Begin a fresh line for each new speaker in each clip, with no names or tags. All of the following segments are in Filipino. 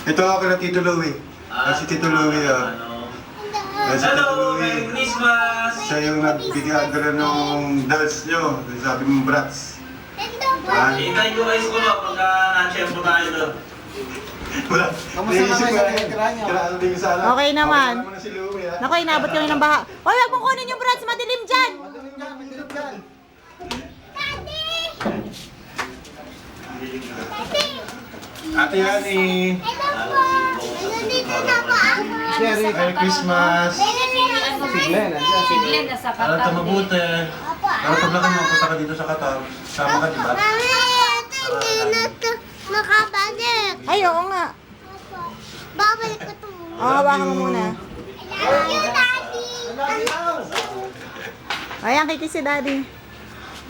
Ito ako na Tito Louie. Si Tito Louie, oh. Si Tito
Hello,
Louie.
Merry Christmas!
Siya yung nagbigay ng dolls nyo. Sabi mong brats.
Hintay ko kayo siguro pagka na-champo tayo doon.
Wala.
Kamusta naman sa tira niyo?
Okay naman.
Okay naman si Louie, ha?
Naku, inabot kami ng baha. Hoy, wag mong kunin yung brats, madilim dyan!
Madilim dyan, madilim dyan.
Ate Yani.
Jerry.
Merry Christmas.
Sigle, nandiyan.
Siglen na sa
Para
katawan.
mabuti. Para paglaki mo, punta ka dito sa Qatar. Sama ka, di ba?
Nakabalik.
Ay, oo nga.
Babalik ko to.
Oo, hawakan mo muna.
I love you, Daddy.
Ayan, kiki si daddy.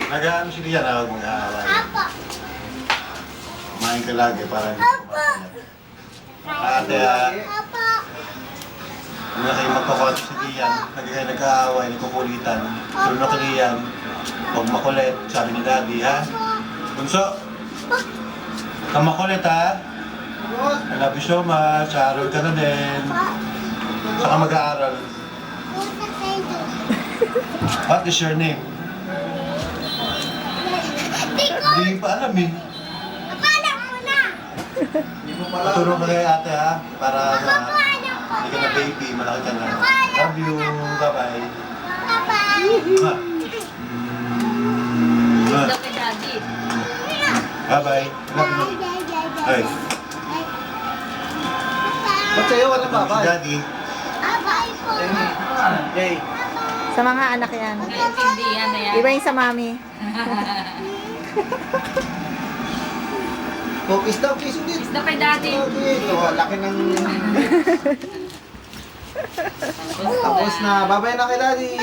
Nag-ano si Lian, huwag mong aaway.
Apo.
Kumain ka lagi para hindi
Apo.
Ate,
Apo.
hindi na kayo magkakot si Lian. Kayo nag-aaway, nagkukulitan. Tulong na kay Lian. Huwag makulit, sabi ni Daddy, ha? Bunso, huwag kang makulit, ha? I love you so much. Aaral ka na din. Saka mag-aaral.
Puta kayo.
What is your name? Hindi pa alam eh.
Akala ko na.
Matulong ka kay ate, ha? Para
Akala
hindi ka na baby, malaki ka na. Love you. Bye-bye.
Bye-bye.
Mwah. Mwah.
Daw kay daddy.
Bye-bye. Love you. Ay.
Ba't sa'yo walang
Si
babay?
Daddy.
Bye-bye po.
Jay.
Sa mga anak yan.
Naintindihan na yan.
Iba yung sa mami.
Oh, kiss daw, kiss ulit.
Kiss daw kay daddy.
Okay. Oh, laki ng... Tapos na, babay na kay daddy.